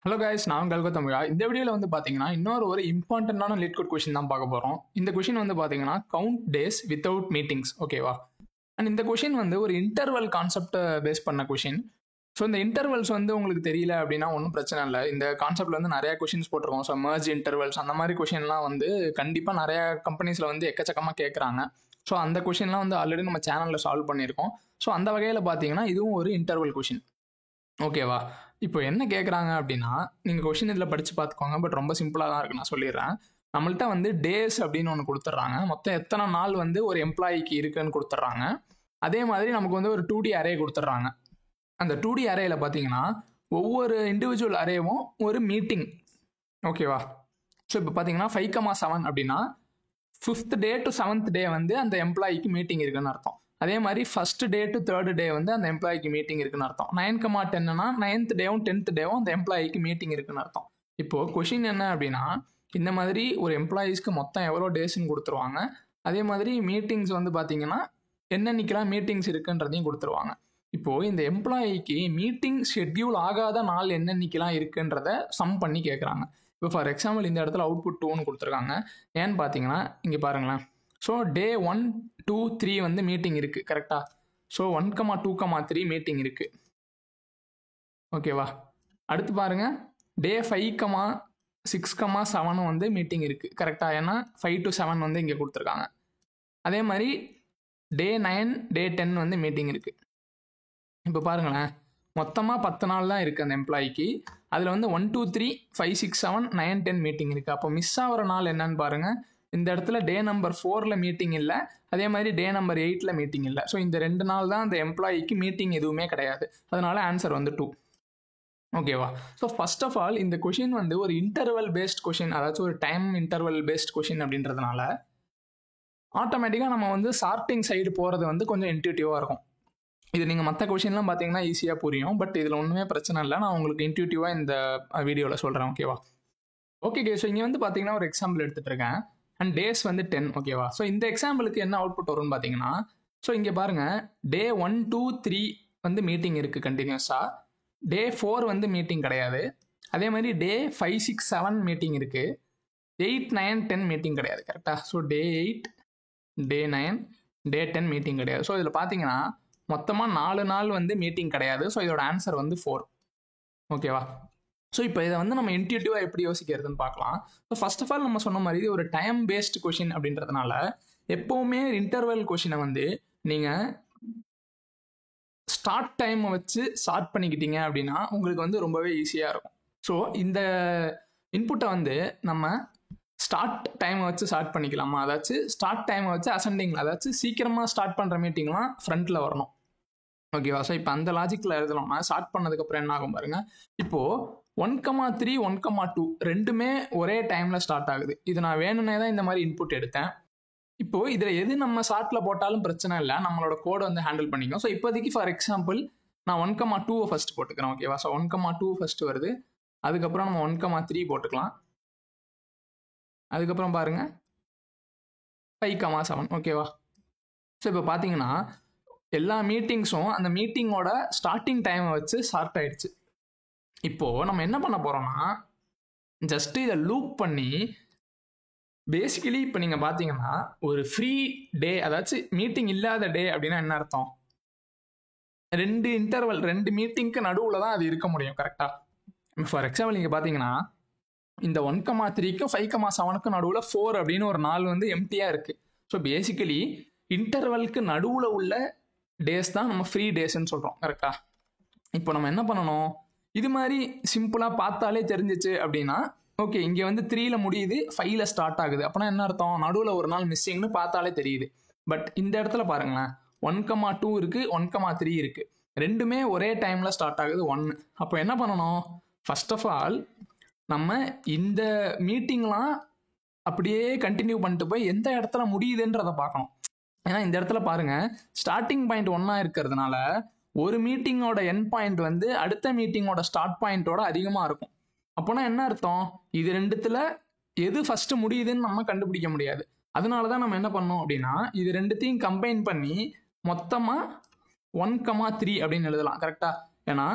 Hello guys, நான் உங்கள் தமிழா. இந்த வீடியோவில் வந்து பார்த்தீங்கன்னா இன்னொரு இம்பார்ட்டண்டான லீட் கோட் கொஷின் தான் பார்க்க போகிறோம். இந்த கொஷின் வந்து பார்த்தீங்கன்னா கவுண்ட் டேஸ் வித்தவுட் மீட்டிங்ஸ், ஓகேவா? அண்ட் இந்த கொஷின் வந்து ஒரு இன்டர்வல் கான்செப்டை பேஸ் பண்ண கொஷின். ஸோ இந்த இன்டர்வல்ஸ் வந்து உங்களுக்கு தெரியல அப்படின்னா ஒன்றும் பிரச்சனை இல்லை. இந்த கான்செப்ட்ல வந்து நிறைய கொஷின்ஸ் போட்டிருக்கோம். ஸோ மர்ஜ் இன்டர்வல்ஸ் அந்த மாதிரி கொஷின்லாம் வந்து கண்டிப்பாக நிறைய கம்பெனிஸில் வந்து எக்கச்சக்கமாக கேட்குறாங்க. ஸோ அந்த கொஷின்லாம் வந்து ஆல்ரெடி நம்ம சேனலில் சால்வ் பண்ணியிருக்கோம். ஸோ அந்த வகையில் பார்த்தீங்கன்னா இதுவும் ஒரு இன்டர்வல் கொஷின், ஓகேவா? இப்போ என்ன கேட்குறாங்க அப்படின்னா, நீங்கள் கொஷின் இதில் படித்து பார்த்துக்கோங்க. பட் ரொம்ப சிம்பிளாக தான் இருக்குது, நான் சொல்லிடுறேன். நம்மள்ட்ட வந்து டேஸ் அப்படின்னு ஒன்று கொடுத்துட்றாங்க. மொத்தம் எத்தனை நாள் வந்து ஒரு எம்ப்ளாயிக்கு இருக்குன்னு கொடுத்துட்றாங்க. அதே மாதிரி நமக்கு வந்து ஒரு 2D அரே கொடுத்துட்றாங்க. அந்த 2D அரேயில் பார்த்தீங்கன்னா ஒவ்வொரு இண்டிவிஜுவல் அரேவும் ஒரு மீட்டிங், ஓகேவா? ஸோ இப்போ பார்த்தீங்கன்னா 5,7 அப்படின்னா 5th டே டு 7th டே வந்து அந்த எம்ப்ளாயிக்கு மீட்டிங் இருக்குன்னு அர்த்தம். அதே மாதிரி ஃபர்ஸ்ட் டே டு 3rd டே வந்து அந்த எம்ப்ளாயிக்கு மீட்டிங் இருக்குன்னு அர்த்தம். 9,10னா 9th டேவும் 10th டேவும் அந்த எம்ப்ளாயிக்கு மீட்டிங் இருக்குன்னு அர்த்தம். இப்போது கொஷின் என்ன அப்படின்னா, இந்த மாதிரி ஒரு எம்ப்ளாயீஸ்க்கு மொத்தம் எவ்வளோ டேஸ்ன்னு கொடுத்துருவாங்க. அதே மாதிரி மீட்டிங்ஸ் வந்து பார்த்தீங்கன்னா என்னன்னைக்கெல்லாம் மீட்டிங்ஸ் இருக்குன்றதையும் கொடுத்துருவாங்க. இப்போது இந்த எம்ப்ளாயிக்கு மீட்டிங் ஷெட்யூல் ஆகாத நாள் என்னன்னைக்கெல்லாம் இருக்குன்றத சம் பண்ணி கேட்குறாங்க. இப்போ ஃபார் எக்ஸாம்பிள் இந்த இடத்துல அவுட்புட் 2ன்னு கொடுத்துருக்காங்க. ஏன்னு பார்த்தீங்கன்னா இங்கே பாருங்களேன். ஸோ டே 1, 2, 3 வந்து மீட்டிங் இருக்குது, கரெக்டாக? ஸோ 1,2,3 மீட்டிங் இருக்குது, ஓகேவா? அடுத்து பாருங்கள், டே 5,6,7 வந்து மீட்டிங் இருக்குது, கரெக்டாக? ஏன்னா 5 to 7 வந்து இங்கே கொடுத்துருக்காங்க. அதே மாதிரி டே 9, டே 10 வந்து மீட்டிங் இருக்குது. இப்போ பாருங்களேன், மொத்தமாக 10 நாள் தான் இருக்குது அந்த எம்ப்ளாயிக்கு. அதில் வந்து 1, 2, 3, 5, 6, 7, 9, 10 மீட்டிங் இருக்குது. அப்போ மிஸ் ஆகிற நாள் என்னன்னு பாருங்கள். இந்த இடத்துல டே நம்பர் 4ல் மீட்டிங் இல்லை, அதே மாதிரி டே நம்பர் 8ல் மீட்டிங் இல்லை. ஸோ இந்த 2 நாள் தான் அந்த எம்ப்ளாயிக்கு மீட்டிங் எதுவுமே கிடையாது. அதனால ஆன்சர் வந்து 2, ஓகேவா? ஸோ ஃபர்ஸ்ட் ஆஃப் ஆல் இந்த கொஷின் வந்து ஒரு இன்டர்வல் பேஸ்ட் கொஷின், அதாச்சும் ஒரு டைம் இன்டர்வல் பேஸ்ட் கொஷின் அப்படின்றதுனால ஆட்டோமேட்டிக்காக நம்ம வந்து சார்ட்டிங் சைடு போகிறது வந்து கொஞ்சம் இன்ட்யூட்டிவாக இருக்கும். இது நீங்கள் மற்ற கொஷின்லாம் பார்த்தீங்கன்னா ஈஸியாக புரியும். பட் இதில் ஒன்றுமே பிரச்சனை இல்லை, நான் உங்களுக்கு இன்ட்யூட்டிவாக இந்த வீடியோவில் சொல்கிறேன், ஓகேவா? ஓகே, ஸோ இங்கே வந்து பார்த்தீங்கன்னா ஒரு எக்ஸாம்பிள் எடுத்துகிட்டு இருக்கேன். அண்ட் டேஸ் வந்து 10, ஓகேவா? ஸோ இந்த எக்ஸாம்பிளுக்கு என்ன அவுட்புட் வரும்னு பார்த்தீங்கன்னா, ஸோ இங்கே பாருங்கள், டே 1, 2, 3 வந்து மீட்டிங் இருக்குது கண்டினியூஸாக. டே 4 வந்து மீட்டிங் கிடையாது. அதே மாதிரி டே 5, 6, 7 மீட்டிங் இருக்குது. 8, 9, 10 மீட்டிங் கிடையாது, கரெக்டாக? ஸோ டே 8, டே 9, டே 10 மீட்டிங் கிடையாது. ஸோ இதில் பார்த்தீங்கன்னா மொத்தமாக 4 நாள் வந்து மீட்டிங் கிடையாது. ஸோ இதோட ஆன்சர் வந்து 4, ஓகேவா? ஸோ இப்போ இதை வந்து நம்ம இன்ட்யூட்டிவாக எப்படி யோசிக்கிறதுன்னு பார்க்கலாம். ஸோ ஃபர்ஸ்ட் ஆஃப் ஆல் நம்ம சொன்ன மாதிரி ஒரு டைம் பேஸ்ட் கொஷின் அப்படின்றதுனால எப்போவுமே இன்டர்வல் கொஷினை வந்து நீங்கள் ஸ்டார்ட் டைமை வச்சு ஸ்டார்ட் பண்ணிக்கிட்டீங்க அப்படின்னா உங்களுக்கு வந்து ரொம்பவே ஈஸியாக இருக்கும். ஸோ இந்த இன்புட்டை வந்து நம்ம ஸ்டார்ட் டைமை வச்சு ஸ்டார்ட் பண்ணிக்கலாமா? அதாச்சும் ஸ்டார்ட் டைமை வச்சு அசெண்டிங், அதாச்சும் சீக்கிரமாக ஸ்டார்ட் பண்ணுற மீட்டிங்லாம் ஃப்ரண்ட்டில் வரணும், ஓகேவா? ஸோ இப்போ அந்த லாஜிக்கில் எழுதலாம்னா ஸ்டார்ட் பண்ணதுக்கப்புறம் என்ன ஆகும் பாருங்க. இப்போது 1,3, 1,2 ரெண்டுமே ஒரே டைமில் ஸ்டார்ட் ஆகுது. இது நான் வேணும்னே தான் இந்த மாதிரி இன்புட் எடுத்தேன். இப்போது இதில் எது நம்ம ஷார்ட்டில் போட்டாலும் பிரச்சனை இல்லை, நம்மளோட கோடை வந்து ஹேண்டில் பண்ணிக்கும். ஸோ இப்போதைக்கு ஃபார் எக்ஸாம்பிள் நான் 1,2 ஃபஸ்ட் போட்டுக்கிறேன், ஓகேவா? ஸோ 1,2 ஃபஸ்ட்டு வருது. அதுக்கப்புறம் நம்ம 1,3 போட்டுக்கலாம். அதுக்கப்புறம் பாருங்கள் 5,7, ஓகேவா? ஸோ இப்போ பார்த்தீங்கன்னா எல்லா மீட்டிங்ஸும் அந்த மீட்டிங்கோட ஸ்டார்டிங் டைமை வச்சு ஸ்டார்ட் ஆயிடுச்சு. இப்போது நம்ம என்ன பண்ண போகிறோம்னா ஜஸ்ட் இதை லூப் பண்ணி பேசிக்கலி இப்போ நீங்கள் பார்த்தீங்கன்னா ஒரு ஃப்ரீ டே, அதாச்சும் மீட்டிங் இல்லாத டே அப்படின்னா என்ன அர்த்தம்? 2 இன்டர்வல், 2 மீட்டிங்க்கு நடுவில் தான் அது இருக்க முடியும், கரெக்டாக? ஃபார் எக்ஸாம்பிள் நீங்கள் பார்த்தீங்கன்னா இந்த 1,3க்கும் 5,7க்கும் நடுவில் 4 அப்படின்னு ஒரு நாள் வந்து எம்டியாக இருக்குது. ஸோ பேசிக்கலி இன்டர்வலுக்கு நடுவில் உள்ள டேஸ் தான் நம்ம ஃப்ரீ டேஸ்ன்னு சொல்கிறோம், கரெக்டாக? இப்போ நம்ம என்ன பண்ணணும், இது மாதிரி சிம்பிளாக பார்த்தாலே தெரிஞ்சிச்சு அப்படின்னா ஓகே, இங்கே வந்து 3ல் முடியுது, 5ல் ஸ்டார்ட் ஆகுது. அப்போனா என்ன அர்த்தம்? நடுவில் ஒரு நாள் மிஸ்ஸிங்னு பார்த்தாலே தெரியுது. பட் இந்த இடத்துல பாருங்களேன், 1,2 இருக்குது, 1,3 இருக்குது, ரெண்டுமே ஒரே டைமில் ஸ்டார்ட் ஆகுது 1. அப்போ என்ன பண்ணணும்? ஃபர்ஸ்ட் ஆஃப் ஆல் நம்ம இந்த மீட்டிங்லாம் அப்படியே கண்டினியூ பண்ணிட்டு போய் எந்த இடத்துல முடியுதுன்றதை பார்க்கணும். ஏன்னா இந்த இடத்துல பாருங்கள், ஸ்டார்டிங் பாயிண்ட் 1 இருக்கிறதுனால ஒரு மீட்டிங்கோட எண்ட் பாயிண்ட் வந்து அடுத்த மீட்டிங்கோட ஸ்டார்ட் பாயிண்டோட அதிகமாக இருக்கும். அப்போனா என்ன அர்த்தம்? இது ரெண்டுத்தில் எது ஃபஸ்ட்டு முடியுதுன்னு நம்ம கண்டுபிடிக்க முடியாது. அதனால தான் நம்ம என்ன பண்ணோம் அப்படின்னா இது ரெண்டுத்தையும் கம்பைன் பண்ணி மொத்தமாக 1,3 அப்படின்னு எழுதலாம், கரெக்டாக? ஏன்னா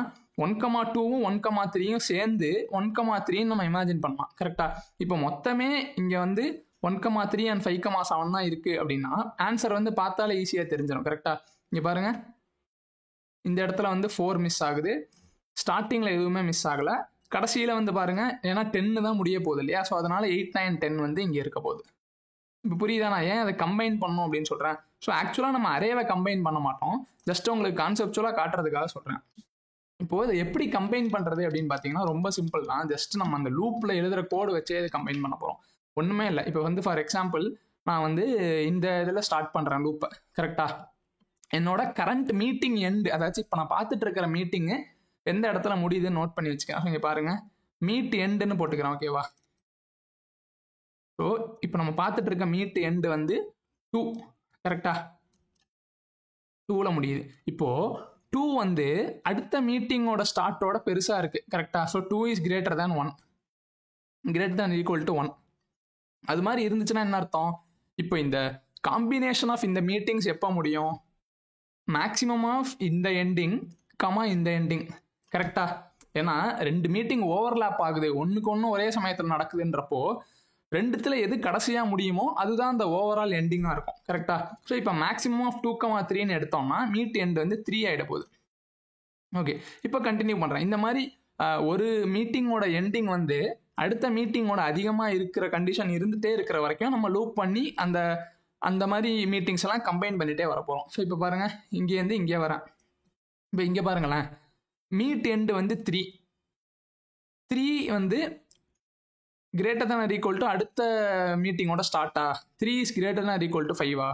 1,2வும் 1,3யும் சேர்ந்து 1,3ன்னு நம்ம இமேஜின் பண்ணலாம். கரெக்டா? இப்போ மொத்தமே இங்கே வந்து 1,3 அண்ட் 5,7 தான் இருக்குது அப்படின்னா ஆன்சர் வந்து பார்த்தாலே ஈஸியாக தெரிஞ்சிடும். கரெக்டா? இங்கே பாருங்கள், இந்த இடத்துல வந்து 4 மிஸ் ஆகுது, ஸ்டார்டிங்கில் எதுவுமே மிஸ் ஆகலை, கடைசியில் வந்து பாருங்கள் ஏன்னா 10 தான் முடிய போகுது இல்லையா? ஸோ அதனால் 8, 9, 10 வந்து இங்கே இருக்க போகுது. இப்போ புரியுதா நான் ஏன் அதை கம்பைன் பண்ணணும் அப்படின்னு சொல்கிறேன்? ஸோ ஆக்சுவலாக நம்ம அரேவை கம்பைன் பண்ண மாட்டோம், ஜஸ்ட் உங்களுக்கு கான்செப்சுவலாக காட்டுறதுக்காக சொல்கிறேன். இப்போது இதை எப்படி கம்பைன் பண்ணுறது அப்படின்னு பார்த்தீங்கன்னா ரொம்ப சிம்பிள் தான். ஜஸ்ட் நம்ம அந்த லூப்பில் எழுதுகிற கோடு வச்சே இதை கம்பைன் பண்ண போகிறோம். ஒன்றுமே இல்லை. இப்போ வந்து ஃபார் எக்ஸாம்பிள் நான் வந்து இந்த இதில் ஸ்டார்ட் பண்ணுறேன் லூப்பை. கரெக்டாக? என்னோட கரண்ட் மீட்டிங் எண்டு, அதாச்சும் இப்போ நான் பார்த்துட்டு இருக்கிற மீட்டிங்கு எந்த இடத்துல முடியுதுன்னு நோட் பண்ணி வச்சுக்கிறேன். இங்கே பாருங்கள், மீட் எண்டுன்னு போட்டுக்கிறேன். ஓகேவா? ஸோ இப்போ நம்ம பார்த்துட்டு இருக்க மீட் எண்டு வந்து 2. கரெக்டா? 2ல் முடியுது. இப்போது 2 வந்து அடுத்த மீட்டிங்கோட ஸ்டார்ட்டோட பெருசாக இருக்குது. கரெக்டா? So 2 is greater than 1, greater than equal to 1. அது மாதிரி இருந்துச்சுன்னா என்ன அர்த்தம்? இப்போ இந்த காம்பினேஷன் ஆஃப் இந்த மீட்டிங்ஸ் எப்போ முடியும்? மேக்ஸிமம் ஆஃப் இந்த எண்டிங் இந்த எண்டிங். கரெக்டா? ஏன்னா 2 மீட்டிங் ஓவர்லேப் ஆகுது, ஒன்றுக்கு ஒன்று ஒரே சமயத்தில் நடக்குதுன்றப்போ ரெண்டுத்துல எது கடைசியாக முடியுமோ அதுதான் அந்த ஓவரால் எண்டிங்காக இருக்கும். கரெக்டா? ஸோ இப்போ மேக்ஸிமம் ஆஃப் 2,3ன்னு எடுத்தோம்னா மீட் எண்ட் வந்து 3 ஆகிட போகுது. ஓகே, இப்போ கண்டினியூ பண்ணுறேன். இந்த மாதிரி ஒரு மீட்டிங்கோட எண்டிங் வந்து அடுத்த மீட்டிங்கோட அதிகமாக இருக்கிற கண்டிஷன் இருந்துகிட்டே இருக்கிற வரைக்கும் நம்ம லூப் பண்ணி அந்த மாதிரி மீட்டிங்ஸ் எல்லாம் கம்பைன் பண்ணிகிட்டே வர போகிறோம். ஸோ இப்போ பாருங்கள், இங்கேருந்து இங்கே வரேன். இப்போ இங்கே பாருங்களேன், மீட் எண்டு வந்து 3 வந்து greater than R equal to அடுத்த மீட்டிங்கோட ஸ்டார்ட்டா? 3 is greater than R equal to 5ஆ?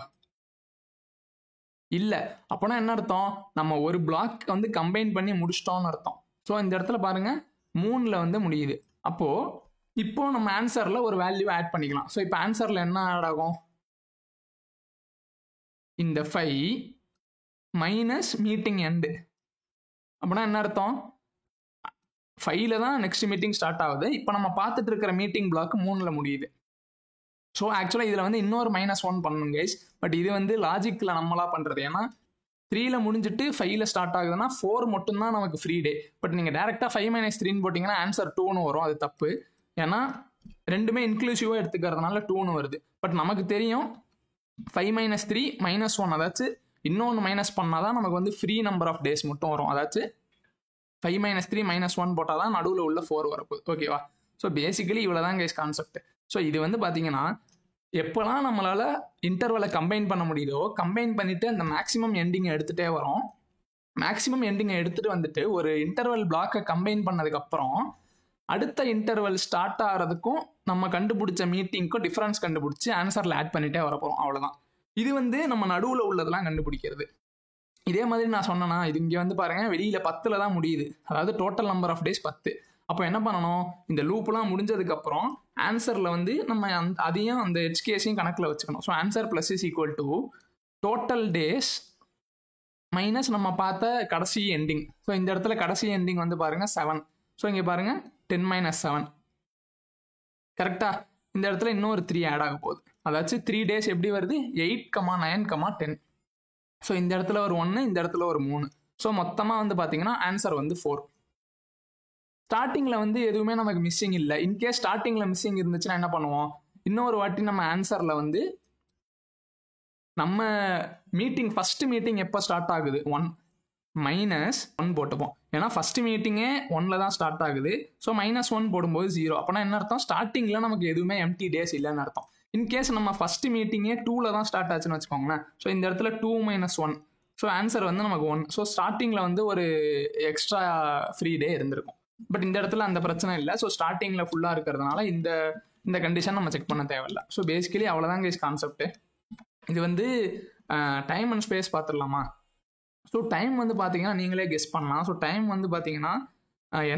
இல்லை. அப்போனா என்ன அர்த்தம்? நம்ம ஒரு பிளாக் வந்து கம்பைன் பண்ணி முடிச்சிட்டோம்னு அர்த்தம். ஸோ இந்த இடத்துல பாருங்கள் 3ல் வந்து முடியுது. அப்போது இப்போ நம்ம ஆன்சரில் ஒரு வேல்யூ ஆட் பண்ணிக்கலாம். ஸோ இப்போ ஆன்சரில் என்ன ஆட் ஆகும்? இந்த 5 மைனஸ் மீட்டிங் எண்டு. அப்படின்னா என்ன அர்த்தம்? 5ல் தான் நெக்ஸ்ட் மீட்டிங் ஸ்டார்ட் ஆகுது. இப்போ நம்ம பார்த்துட்டு இருக்கிற மீட்டிங் பிளாக் 3ல் முடியுது. ஸோ ஆக்சுவலாக இதில் வந்து இன்னொரு -1 பண்ணணும் கைஸ். பட் இது வந்து லாஜிக்கில் நம்மளாக பண்ணுறது. ஏன்னா 3ல் முடிஞ்சிட்டு 5ல் ஸ்டார்ட் ஆகுதுன்னா 4 மட்டும்தான் நமக்கு ஃப்ரீ டே. பட் நீங்கள் டேரெக்டாக 5 - 3ன்னு போட்டிங்கன்னா ஆன்சர் 2ன்னு வரும். அது தப்பு. ஏன்னா ரெண்டுமே இன்க்ளூசிவாக எடுத்துக்கிறதுனால 2ன்னு வருது. பட் நமக்கு தெரியும் 5 - 3 -1, அதாச்சும் இன்னொன்று மைனஸ் பண்ணால் தான் நமக்கு வந்து ஃப்ரீ நம்பர் ஆஃப் டேஸ் மட்டும் வரும். அதாச்சும் 5 - 3 -1 போட்டால் தான் நடுவில் உள்ள 4 வரப்போகுது. ஓகேவா? ஸோ பேசிக்கலி இவ்வளோ தான் கைஸ் கான்செப்ட். ஸோ இது வந்து பார்த்தீங்கன்னா எப்போலாம் நம்மளால் இன்டர்வலை கம்பைன் பண்ண முடியுதோ கம்பைன் பண்ணிவிட்டு அந்த மேக்ஸிமம் எண்டிங்கை எடுத்துகிட்டே வரோம். மேக்ஸிமம் எண்டிங்கை எடுத்துகிட்டு வந்துட்டு ஒரு இன்டர்வல் பிளாக்கை கம்பைன் பண்ணதுக்கப்புறம் அடுத்த இன்டர்வல் ஸ்டார்ட் ஆகிறதுக்கும் நம்ம கண்டுபிடிச்ச மீட்டிங்க்கும் டிஃப்ரென்ஸ் கண்டுபிடிச்சி ஆன்சரில் ஆட் பண்ணிகிட்டே வரப்போகிறோம். அவ்வளோதான். இது வந்து நம்ம நடுவில் உள்ளதெல்லாம் கண்டுபிடிக்கிறது. இதே மாதிரி நான் சொன்னேன்னா இது இங்கே வந்து பாருங்கள் வெளியில் 10ல் தான் முடியுது. அதாவது டோட்டல் நம்பர் ஆஃப் டேஸ் 10. அப்போ என்ன பண்ணணும்? இந்த லூப்லாம் முடிஞ்சதுக்கப்புறம் ஆன்சரில் வந்து நம்ம அதையும் அந்த HKஸையும் கணக்கில் வச்சுக்கணும். So answer plus is equal to total days minus நம்ம பார்த்த கடைசி எண்டிங். ஸோ இந்த இடத்துல கடைசி எண்டிங் வந்து பாருங்கள் 7. ஸோ இங்கே பாருங்கள் 10 - 7. கரெக்டாக? இந்த இடத்துல இன்னொரு 3 ஆட் ஆக போகுது. அதாச்சும் 3 டேஸ் எப்படி வருது? 8, 9, 10. ஸோ இந்த இடத்துல ஒரு 1, இந்த இடத்துல ஒரு 3. ஸோ மொத்தமாக வந்து பார்த்தீங்கன்னா ஆன்சர் வந்து 4. ஸ்டார்டிங்கில் வந்து எதுவுமே நமக்கு மிஸ்ஸிங் இல்லை. இன்கேஸ் ஸ்டார்டிங்கில் மிஸ்ஸிங் இருந்துச்சுன்னா என்ன பண்ணுவோம்? இன்னொரு வாட்டி நம்ம ஆன்சரில் வந்து நம்ம மீட்டிங் ஃபஸ்ட்டு மீட்டிங் எப்போ ஸ்டார்ட் ஆகுது 1 -1 போட்டுப்போம். ஏன்னா ஃபஸ்ட்டு மீட்டிங்கே 1ல் தான் ஸ்டார்ட் ஆகுது. ஸோ -1 போடும்போது 0. அப்போனா என்ன அர்த்தம்? ஸ்டார்டிங்கில் நமக்கு எதுவுமே எம்டி டேஸ் இல்லைன்னு அர்த்தம். இன்கேஸ் நம்ம ஃபஸ்ட்டு மீட்டிங்கே 2ல் தான் ஸ்டார்ட் ஆச்சுன்னு வச்சுக்கோங்களேன். ஸோ இந்த இடத்துல 2 - 1. ஸோ ஆன்சர் வந்து நமக்கு 1. ஸோ ஸ்டார்டிங்கில் வந்து ஒரு எக்ஸ்ட்ரா ஃப்ரீ டே இருந்திருக்கும். பட் இந்த இடத்துல அந்த பிரச்சனை இல்லை. ஸோ ஸ்டார்டிங்கில் ஃபுல்லாக இருக்கிறதுனால இந்த கண்டிஷன் நம்ம செக் பண்ண தேவையில்லை. ஸோ பேசிக்கலி அவ்வளோதான் கைஸ் கான்செப்ட். இது வந்து டைம் அண்ட் ஸ்பேஸ் பார்த்துடலாமா? ஸோ டைம் வந்து பார்த்தீங்கன்னா நீங்களே கெஸ் பண்ணலாம். ஸோ டைம் வந்து பார்த்தீங்கன்னா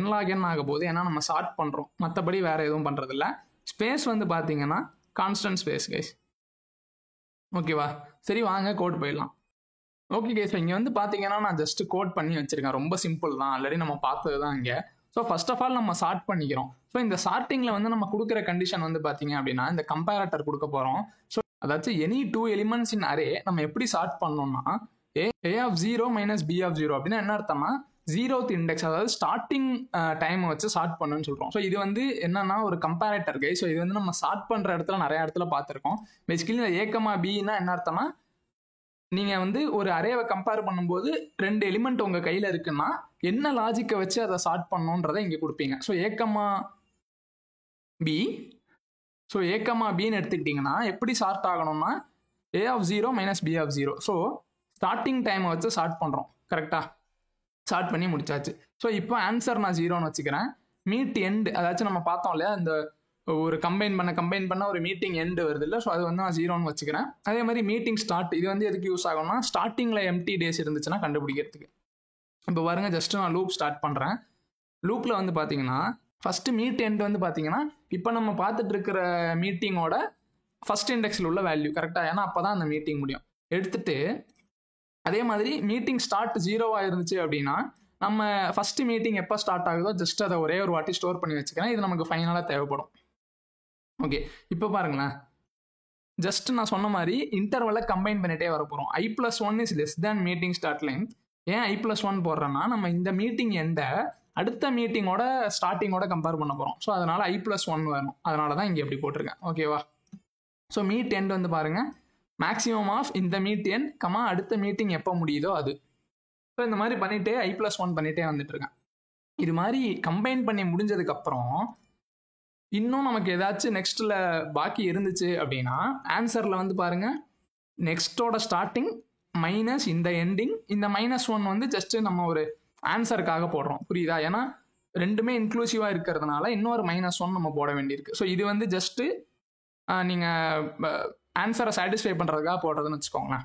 n log n ஆக போகுது. ஏன்னா நம்ம சார்ட் பண்ணுறோம், மற்றபடி வேறு எதுவும் பண்ணுறதில்ல. ஸ்பேஸ் வந்து பார்த்தீங்கன்னா கான்ஸ்டன்ட் ஸ்பேஸ் கைஸ். ஓகேவா? சரி, வாங்க கோட் போயிடலாம். ஓகே கைஸ், இங்கே வந்து பார்த்தீங்கன்னா நான் ஜஸ்ட் கோட் பண்ணி வச்சுருக்கேன். ரொம்ப சிம்பிள் தான், ஆல்ரெடி நம்ம பார்த்தது தான் இங்கே. ஸோ ஃபர்ஸ்ட் ஆஃப் ஆல் நம்ம சார்ட் பண்ணிக்கிறோம். ஸோ இந்த சார்ட்டிங்கில் வந்து நம்ம கொடுக்குற கண்டிஷன் வந்து பார்த்தீங்க அப்படின்னா இந்த கம்பேரட்டர் கொடுக்க போகிறோம். ஸோ அதாச்சும் எனி 2 எலிமெண்ட்ஸ் இன் அரே நம்ம எப்படி சார்ட் பண்ணோம்னா a of 0 - b of 0 அப்படின்னா என்ன அர்த்தம்னா 0th இண்டெக்ஸ், அதாவது ஸ்டார்டிங் டைமை வச்சு சார்ட் பண்ணுன்னு சொல்கிறோம். ஸோ இது வந்து என்னன்னா ஒரு கம்பேரேட்டர் கை. ஸோ இது வந்து நம்ம சார்ட் பண்ணுற இடத்துல நிறைய இடத்துல பார்த்துருக்கோம். பேசிக்கலி இந்த ஏகமா பின்னா என்ன அர்த்தம்னா, நீங்கள் வந்து ஒரு அரேவை கம்பேர் பண்ணும்போது 2 எலிமெண்ட் உங்கள் கையில் இருக்குன்னா என்ன லாஜிக்கை வச்சு அதை சார்ட் பண்ணணுன்றதை இங்கே கொடுப்பீங்க. ஸோ ஏகமா பி, ஸோ ஏகமா பின்னு எடுத்துக்கிட்டிங்கன்னா எப்படி சார்ட் ஆகணும்னா a of 0 minus b of 0. So starting டைமை வச்சு சார்ட் பண்ணுறோம். கரெக்டாக சார்ட் பண்ணி முடிச்சாச்சு. ஸோ இப்போ ஆன்சர் நான் 0ன்னு வச்சுக்கிறேன். மீட் எண்டு, அதாச்சும் நம்ம பார்த்தோம் இல்லையா, இந்த ஒரு கம்பைன் பண்ண ஒரு மீட்டிங் எண்டு வருது இல்லை, ஸோ அது வந்து நான் 0ன்னு வச்சுக்கிறேன். அதே மாதிரி மீட்டிங் ஸ்டார்ட், இது வந்து எதுக்கு யூஸ் ஆகும்னா ஸ்டார்டிங்கில் எம்டி டேஸ் இருந்துச்சுன்னா கண்டுபிடிக்கிறதுக்கு. இப்போ பாருங்க, ஜஸ்ட் நான் லூப் ஸ்டார்ட் பண்ணுறேன். லூப்பில் வந்து பார்த்தீங்கன்னா ஃபஸ்ட்டு மீட் எண்ட் வந்து பார்த்தீங்கன்னா இப்போ நம்ம பார்த்துட்டு இருக்கிற மீட்டிங்கோட ஃபஸ்ட் இண்டெக்ஸில் உள்ள வேல்யூ கரெக்டாக, ஏன்னா அப்போ தான் அந்த மீட்டிங் முடியும். எடுத்துட்டு அதே மாதிரி மீட்டிங் ஸ்டார்ட் 0வா இருந்துச்சு அப்படின்னா நம்ம ஃபஸ்ட்டு மீட்டிங் எப்போ ஸ்டார்ட் ஆகுதோ ஜஸ்ட் அதை ஒரே ஒரு வாட்டி ஸ்டோர் பண்ணி வச்சுக்கிறேன். இது நமக்கு ஃபைனலாக தேவைப்படும். ஓகே, இப்போ பாருங்களேன், ஜஸ்ட் நான் சொன்ன மாதிரி இன்டர்வலை கம்பைன் பண்ணிட்டே வர போகிறோம். i+1 is less than meeting start length. ஏன் i+1 போடுறேன்னா நம்ம இந்த மீட்டிங் எண்டை அடுத்த மீட்டிங்கோட ஸ்டார்டிங்கோட கம்பேர் பண்ண போகிறோம். ஸோ அதனால் i+1 வேணும். அதனால தான் இங்கே எப்படி போட்டிருக்கேன். ஓகேவா? ஸோ மீட் எண்ட் வந்து பாருங்கள், மேக்ஸிமம் ஆஃப் இந்த மீட் எண்ட் கமா அடுத்த மீட்டிங் எப்போ முடியுதோ அது. ஸோ இந்த மாதிரி பண்ணிகிட்டே i+1 பண்ணிகிட்டே வந்துட்டுருக்கேன். இது மாதிரி கம்பைன் பண்ணி முடிஞ்சதுக்கப்புறம் இன்னும் நமக்கு ஏதாச்சும் நெக்ஸ்ட்டில் பாக்கி இருந்துச்சு அப்படின்னா ஆன்சரில் வந்து பாருங்கள், நெக்ஸ்ட்டோட ஸ்டார்டிங் மைனஸ் இந்த எண்டிங், இந்த -1 வந்து ஜஸ்ட்டு நம்ம ஒரு ஆன்சருக்காக போடுறோம். புரியுதா? ஏன்னா ரெண்டுமே இன்க்ளூசிவாக இருக்கிறதுனால இன்னொரு -1 நம்ம போட வேண்டியிருக்கு. ஸோ இது வந்து ஜஸ்ட்டு நீங்கள் ஆன்சரை சாட்டிஸ்ஃபை பண்ணுறதுக்காக போடுறதுன்னு வச்சுக்கோங்களேன்.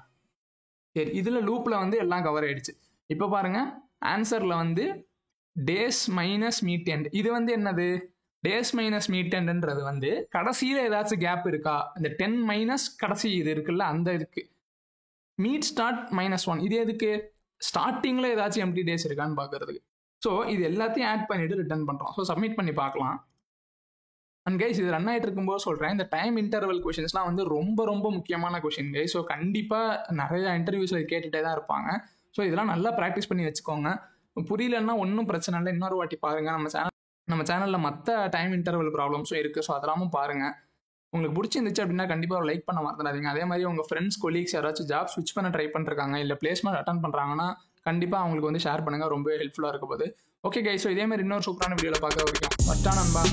சரி, இதில் லூப்பில் வந்து எல்லாம் கவர் ஆகிடுச்சு. இப்போ பாருங்கள், ஆன்சரில் வந்து டேஸ் மைனஸ் மீட் எண்ட், இது வந்து என்னது, டேஸ் மைனஸ் மீட் எண்டுன்றது வந்து கடைசியில் ஏதாச்சும் கேப் இருக்கா, இந்த 10 மைனஸ் கடைசி இது இருக்குல்ல அந்த இதுக்கு. மீட் ஸ்டார்ட் -1, இது எதுக்கு, ஸ்டார்டிங்கில் ஏதாச்சும் எம்டி டேஸ் இருக்கான்னு பார்க்கறதுக்கு. ஸோ இது எல்லாத்தையும் ஆட் பண்ணிவிட்டு ரிட்டர்ன் பண்ணுறோம். ஸோ சப்மிட் பண்ணி பார்க்கலாம். அண்ட் கைஸ், இது ரன் ஆகிட்டு இருக்கும்போது சொல்கிறேன், இந்த டைம் இன்டர்வல் கொஷின்ஸ்லாம் வந்து ரொம்ப ரொம்ப முக்கியமான கொஷின் கைஸ். ஸோ கண்டிப்பாக நிறையா இன்டர்வியூஸில் கேட்டுகிட்டே தான் இருப்பாங்க. ஸோ இதெல்லாம் நல்லா ப்ராக்டிஸ் பண்ணி வச்சுக்கோங்க. புரியலன்னா ஒன்றும் பிரச்சனை இல்லை, இன்னொரு வாட்டி பாருங்கள். நம்ம சேனலில் மற்ற டைம் இன்டர்வல் ப்ராப்ளம்ஸும் இருக்குது. ஸோ அதெல்லாமும் பாருங்கள். உங்களுக்கு பிடிச்சிருந்துச்சு அப்படின்னா கண்டிப்பாக ஒரு லைக் பண்ண மறந்துடாதீங்க. அதே மாதிரி உங்கள் ஃப்ரெண்ட்ஸ் கொலீக்ஸ் யாராச்சும் ஜாப் ஸ்விட்ச் பண்ண ட்ரை பண்ணிருக்காங்க, இல்லை பிளேஸ்மெண்ட் அட்டன் பண்ணுறாங்கன்னா கண்டிப்பாக அவங்களுக்கு வந்து ஷேர் பண்ணுங்கள். ரொம்ப ஹெல்ப்ஃபுல்லாக இருக்க போகுது. ஓகே கைஸ், ஸோ இதே மாதிரி இன்னொரு சூப்பரான வீடியோவில் பார்க்க வரைக்கும். ஃபஸ்ட்டாக நண்பா.